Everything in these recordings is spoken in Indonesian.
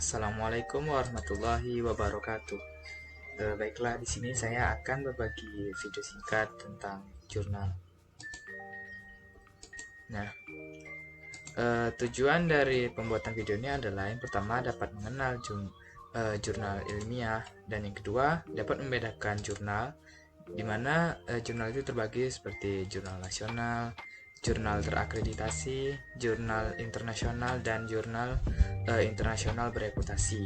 Assalamualaikum warahmatullahi wabarakatuh. Baiklah, di sini saya akan berbagi video singkat tentang jurnal. Nah, tujuan dari pembuatan video ini adalah yang pertama dapat mengenal jurnal ilmiah, dan yang kedua dapat membedakan jurnal, di mana jurnal itu terbagi seperti jurnal nasional, jurnal terakreditasi, jurnal internasional, dan jurnal internasional bereputasi.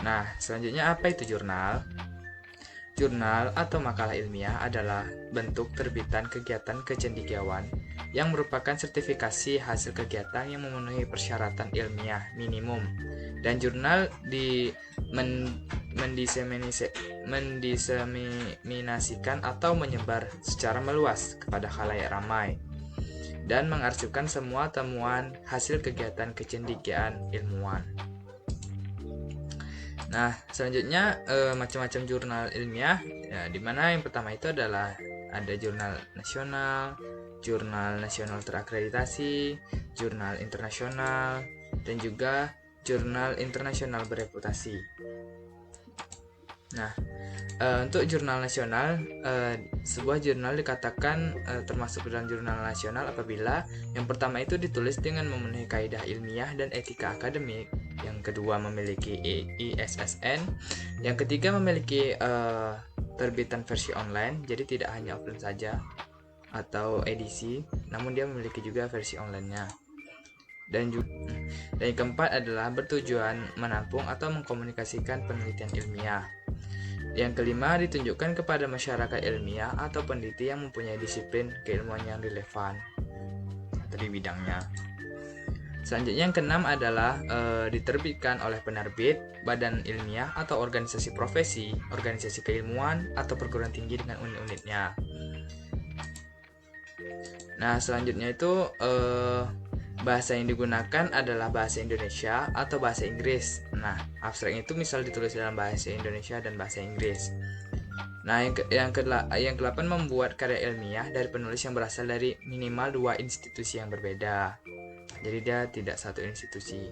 Nah, selanjutnya apa itu jurnal? Jurnal atau makalah ilmiah adalah bentuk terbitan kegiatan kecendekiawan yang merupakan sertifikasi hasil kegiatan yang memenuhi persyaratan ilmiah minimum. Dan jurnal mendiseminasikan atau menyebar secara meluas kepada khalayak ramai dan mengarsipkan semua temuan hasil kegiatan kecendekiaan ilmuwan. Nah, selanjutnya macam-macam jurnal ilmiah, ya, di mana yang pertama itu adalah ada jurnal nasional terakreditasi, jurnal internasional, dan juga jurnal internasional bereputasi. Nah, untuk jurnal nasional, sebuah jurnal dikatakan termasuk dalam jurnal nasional apabila yang pertama itu ditulis dengan memenuhi kaidah ilmiah dan etika akademik, yang kedua memiliki ISSN, yang ketiga memiliki terbitan versi online, jadi tidak hanya offline saja atau edisi, namun dia memiliki juga versi online-nya. Dan yang keempat adalah bertujuan menampung atau mengkomunikasikan penelitian ilmiah. Yang kelima, ditunjukkan kepada masyarakat ilmiah atau peneliti yang mempunyai disiplin keilmuan yang relevan dari bidangnya. Selanjutnya yang keenam adalah diterbitkan oleh penerbit, badan ilmiah atau organisasi profesi, organisasi keilmuan atau perguruan tinggi dengan unit-unitnya. Nah, selanjutnya itu bahasa yang digunakan adalah bahasa Indonesia atau bahasa Inggris. Nah, abstrak itu misal ditulis dalam bahasa Indonesia dan bahasa Inggris. Nah, yang ke-8 membuat karya ilmiah dari penulis yang berasal dari minimal 2 institusi yang berbeda. Jadi dia tidak satu institusi.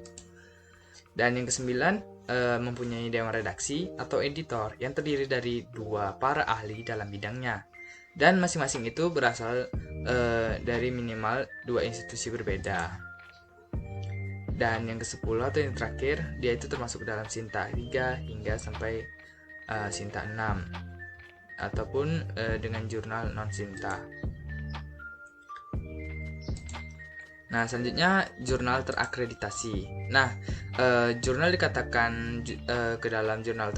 Dan yang ke-9 mempunyai dewan redaksi atau editor yang terdiri dari 2 para ahli dalam bidangnya. Dan masing-masing itu berasal dari minimal 2 institusi berbeda. Dan yang ke-10 atau yang terakhir, dia itu termasuk dalam Sinta 3 hingga sampai Sinta 6 ataupun dengan jurnal non-Sinta. Nah, selanjutnya jurnal terakreditasi. Nah, jurnal dikatakan ke dalam jurnal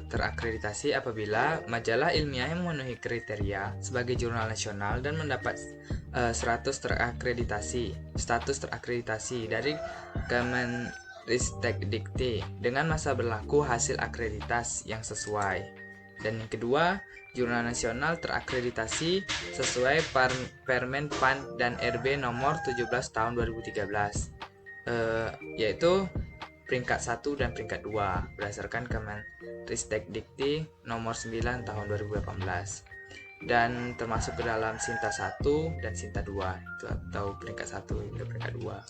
terakreditasi apabila majalah ilmiah yang memenuhi kriteria sebagai jurnal nasional dan mendapat status terakreditasi dari Kemenristekdikti dengan masa berlaku hasil akreditas yang sesuai. Dan yang kedua, jurnal nasional terakreditasi sesuai Permen PAN dan RB nomor 17 tahun 2013, yaitu peringkat 1 dan peringkat 2 berdasarkan Kemenristekdikti nomor 9 tahun 2018, dan termasuk ke dalam Sinta 1 dan Sinta 2 itu, atau peringkat 1 hingga peringkat 2.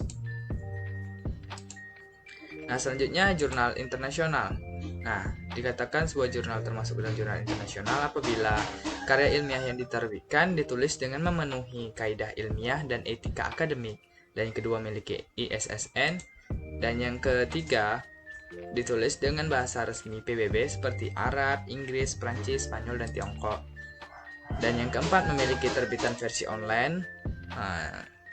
Nah, selanjutnya jurnal internasional. Nah, dikatakan sebuah jurnal termasuk dalam jurnal internasional apabila karya ilmiah yang diterbitkan ditulis dengan memenuhi kaidah ilmiah dan etika akademik, dan yang kedua memiliki ISSN, dan yang ketiga ditulis dengan bahasa resmi PBB seperti Arab, Inggris, Prancis, Spanyol, dan Tiongkok. Dan yang keempat memiliki terbitan versi online,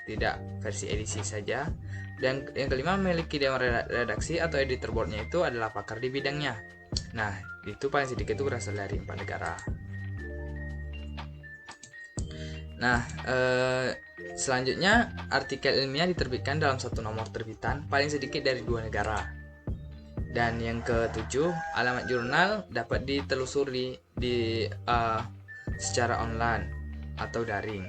tidak versi edisi saja. Dan yang kelima memiliki dewan redaksi atau editor boardnya itu adalah pakar di bidangnya. Nah, itu paling sedikit itu berasal dari 4 negara. Nah, selanjutnya artikel ilmiah diterbitkan dalam satu nomor terbitan paling sedikit dari 2 negara. Dan yang ketujuh, alamat jurnal dapat ditelusuri secara online atau daring.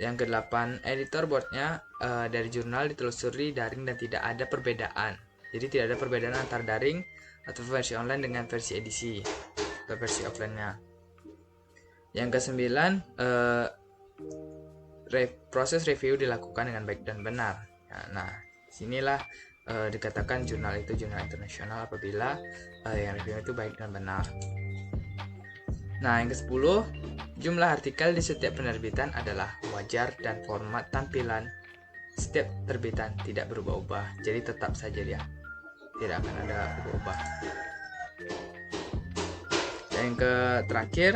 Yang ke-8, editor boardnya dari jurnal ditelusuri daring dan tidak ada perbedaan. Jadi tidak ada perbedaan antara daring atau versi online dengan versi edisi atau versi offline-nya. Yang ke-9, proses review dilakukan dengan baik dan benar. Nah, sinilah dikatakan jurnal itu jurnal internasional apabila yang review itu baik dan benar. Nah, yang ke-10, jumlah artikel di setiap penerbitan adalah wajar dan format tampilan setiap terbitan tidak berubah-ubah. Jadi tetap saja dia, tidak akan ada berubah. Dan yang terakhir,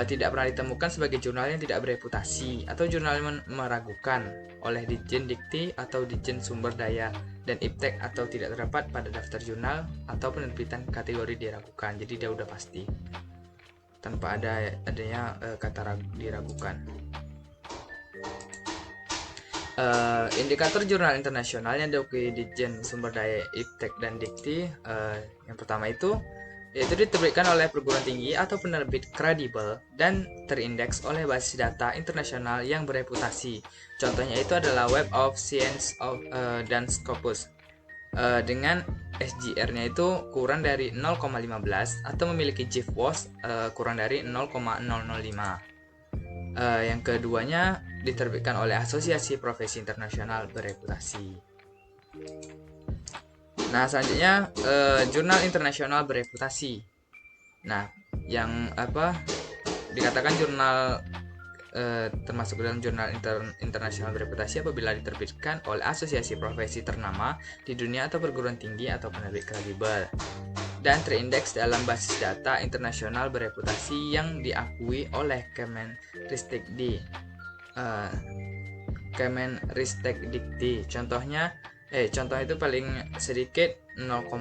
tidak pernah ditemukan sebagai jurnal yang tidak bereputasi atau jurnal yang meragukan oleh Ditjen Dikti atau Ditjen Sumber Daya dan Iptek atau tidak terdapat pada daftar jurnal atau penerbitan kategori diragukan. Jadi dia udah pasti tanpa adanya kata diragukan. Indikator jurnal internasional yang diakui Ditjen Sumber Daya Iptek dan Dikti, yang pertama itu yaitu diterbitkan oleh perguruan tinggi atau penerbit kredibel dan terindeks oleh basis data internasional yang bereputasi. Contohnya itu adalah Web of Science dan Scopus dengan SGR-nya itu kurang dari 0,15 atau memiliki GIF-WOS kurang dari 0,005. Yang keduanya diterbitkan oleh Asosiasi Profesi Internasional bereputasi. Nah, selanjutnya jurnal internasional bereputasi. Nah, yang dikatakan jurnal termasuk dalam jurnal internasional bereputasi apabila diterbitkan oleh asosiasi profesi ternama di dunia atau perguruan tinggi atau penerbit kredibel dan terindeks dalam basis data internasional bereputasi yang diakui oleh Kemenristekdikti. Contohnya itu paling sedikit 0,15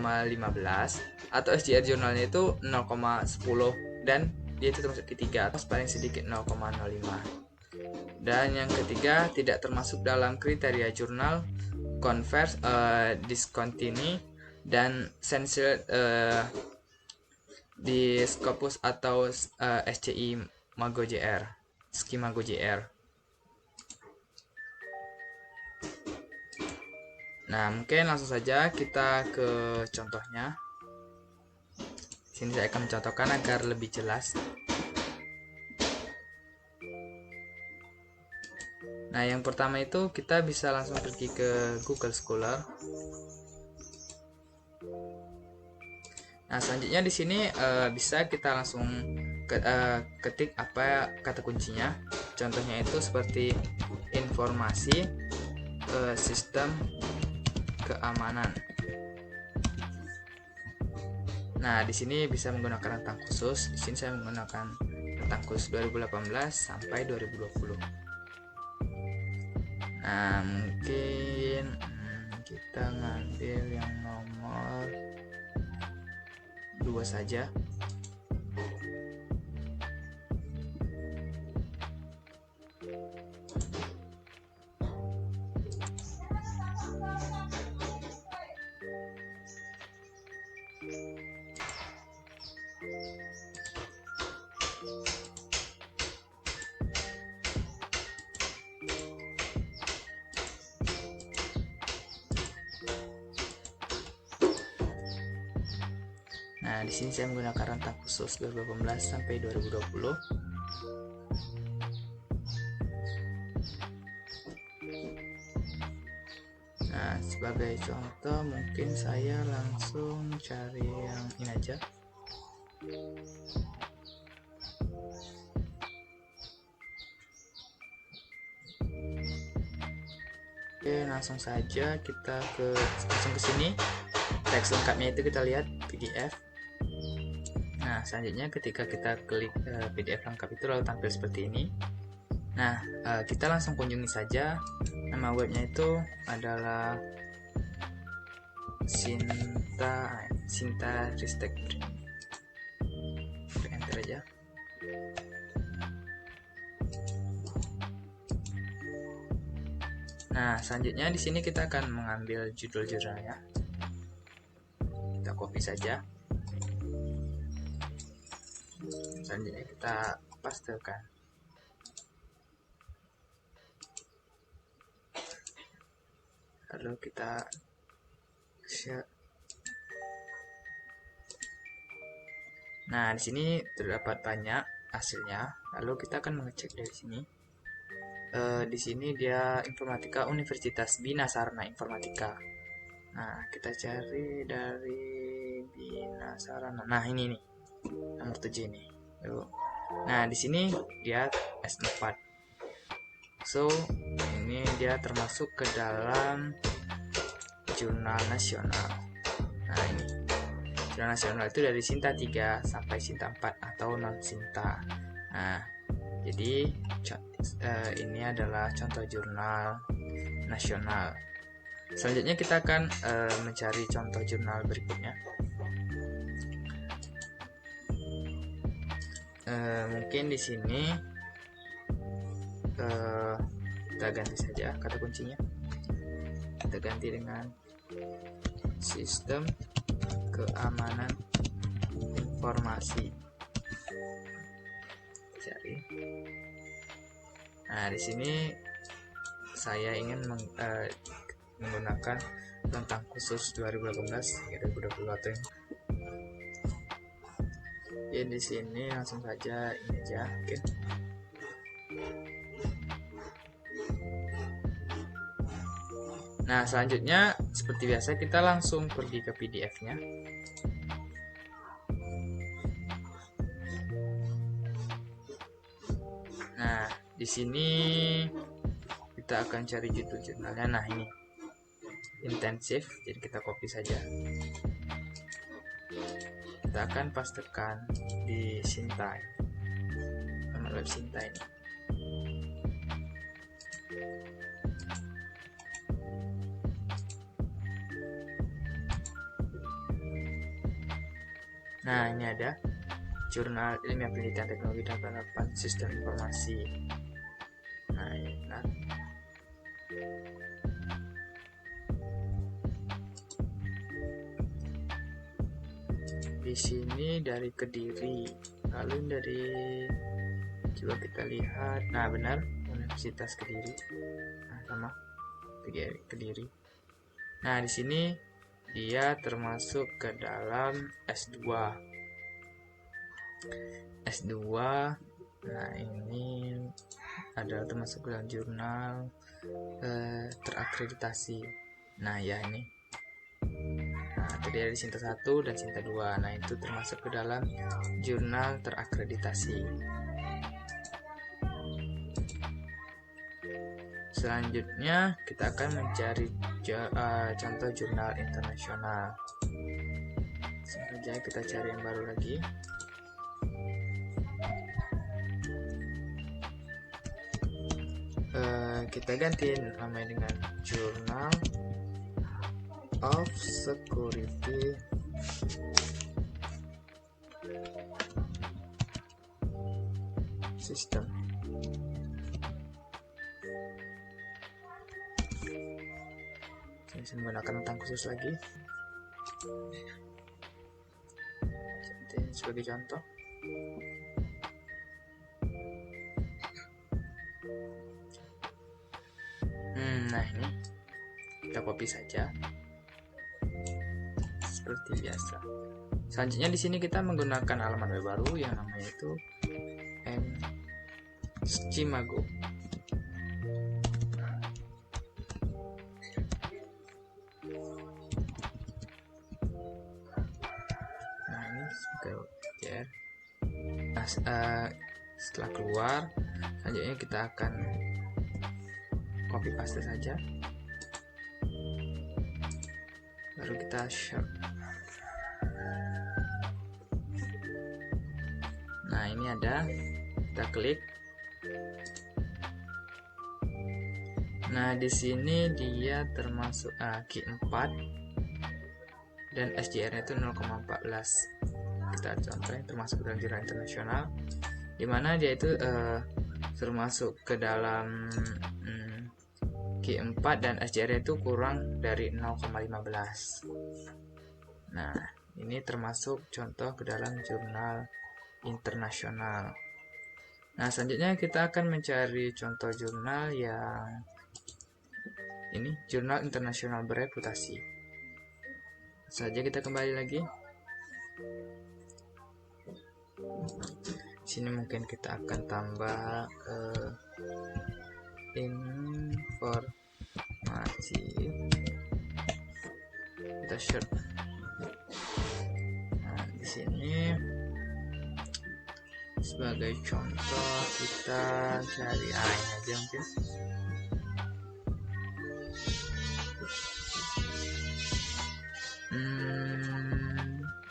atau SGR jurnalnya itu 0,10 dan dia itu termasuk ketiga atau paling sedikit 0,05. Dan yang ketiga tidak termasuk dalam kriteria jurnal converse, discontinue dan censored di Scopus atau SCI Mago JR, Skimago JR. Nah, mungkin langsung saja kita ke contohnya. Sini saya akan mencontohkan agar lebih jelas. Nah, yang pertama itu kita bisa langsung pergi ke Google Scholar. Nah, selanjutnya di sini bisa kita langsung ketik apa kata kuncinya. Contohnya itu seperti informasi sistem keamanan. Nah, di sini bisa menggunakan rentang khusus. Di sini saya menggunakan rentang khusus 2018 sampai 2020. Nah, mungkin kita ngambil yang nomor 2 saja. Nah, di sini saya menggunakan rentang khusus 2018 sampai 2020. Nah, sebagai contoh mungkin saya langsung cari yang ini aja. Oke, langsung saja kita langsung ke sini. Teks lengkapnya itu kita lihat PDF. Nah, selanjutnya ketika kita klik PDF lengkap itu lalu tampil seperti ini. Nah, kita langsung kunjungi saja. Nama webnya itu adalah Sinta Ristek. Enter aja. Nah, selanjutnya di sini kita akan mengambil judul jurnalnya. Kita copy saja. Selanjutnya kita pastekan. Lalu kita share. Nah, di sini terdapat banyak hasilnya. Lalu kita akan mengecek dari sini. di sini dia Informatika Universitas Bina Sarana Informatika. Nah, kita cari dari Bina Sarana. Nah, ini nih. Nomor 7 ini. Yuk. Nah, di sini dia S4. So, ini dia termasuk ke dalam jurnal nasional. Nah, ini. Jurnal nasional itu dari Sinta 3 sampai Sinta 4 atau non Sinta. Nah, jadi ini adalah contoh jurnal nasional. Selanjutnya kita akan mencari contoh jurnal berikutnya. Mungkin di sini kita ganti saja kata kuncinya. Kita ganti dengan sistem keamanan informasi. Cari. Nah, di sini saya ingin menggunakan tentang khusus 2018 2020 atau yang ya, di sini langsung saja ini aja. Oke. Nah, selanjutnya seperti biasa kita langsung pergi ke PDF-nya. Nah, di sini kita akan cari judul jurnalnya. Nah, ini intensif, jadi kita copy saja. Kita akan pastekan di Sinta, nama web Sinta ini. Nah, ini ada Jurnal Ilmiah Penelitian Teknologi dan Penerapan Sistem Informasi. Nah, ini benar. Di sini dari Kediri, lalu dari coba kita lihat. Nah, benar, Universitas Kediri. Nah, sama Kediri. Nah, di sini dia termasuk ke dalam S2. Nah, ini adalah termasuk ke dalam jurnal terakreditasi. Nah, ya ini. Nah, terdiri dari Sinta 1 dan Sinta 2. Nah, itu termasuk ke dalam jurnal terakreditasi. Selanjutnya kita akan mencari contoh jurnal internasional. Sengaja kita cari yang baru lagi. Kita ganti namanya dengan Journal of Security System. Saya menggunakan tentang khusus lagi. Jadi, sebagai contoh. Nah, ini kita copy saja seperti biasa. Selanjutnya di sini kita menggunakan halaman web baru yang namanya itu Scimago. Nah, ini sebagai share. Nah, setelah keluar, selanjutnya kita akan copy paste saja, baru kita share. Nah, ini ada, kita klik. Nah, di sini dia termasuk Q4 dan SJR-nya itu 0,14. Kita contohnya termasuk dalam jurnal internasional, dimana dia itu termasuk ke dalam Q4 dan SJR itu kurang dari 0,15. Nah, ini termasuk contoh ke dalam jurnal internasional. Nah, selanjutnya kita akan mencari contoh jurnal yang ini, jurnal internasional bereputasi. Saja kita kembali lagi. Sini mungkin kita akan tambah informasi. Kita search. Nah, di sini sebagai contoh kita cari ini aja mungkin.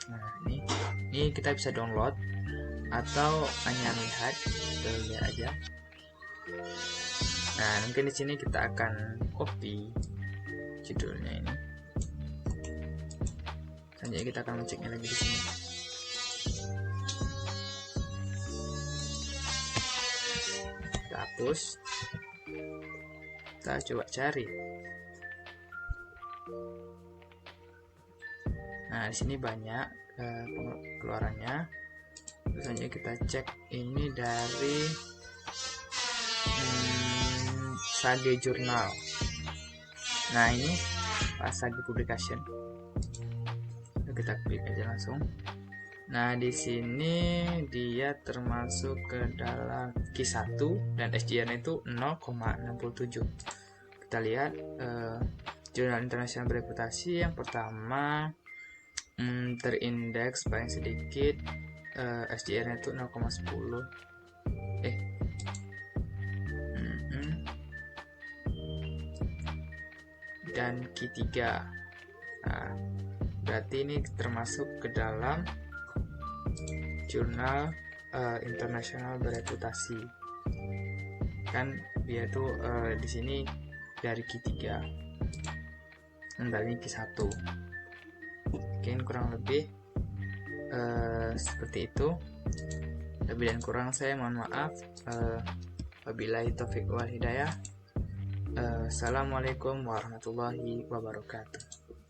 Nah, ini kita bisa download atau hanya lihat, kita lihat aja. Nah, mungkin di sini kita akan copy judulnya ini. Selanjutnya kita akan menceknya lagi di sini. Kita hapus. Kita coba cari. Nah, di sini banyak keluarannya. Selanjutnya kita cek ini dari Sage Journal. Nah, ini Sage Publication. Kita klik aja langsung. Nah, di sini dia termasuk ke dalam Q1 dan SJN itu 0,67. Kita lihat jurnal internasional bereputasi yang pertama terindeks paling sedikit, SJN itu 0,10. Dan Q3. Nah, berarti ini termasuk ke dalam jurnal internasional bereputasi. Kan dia tuh di sini dari Q3. Dan ini Q1. Mungkin kurang lebih seperti itu. Lebih dan kurang saya mohon maaf. Wabillahi taufiq wal hidayah. Assalamualaikum warahmatullahi wabarakatuh.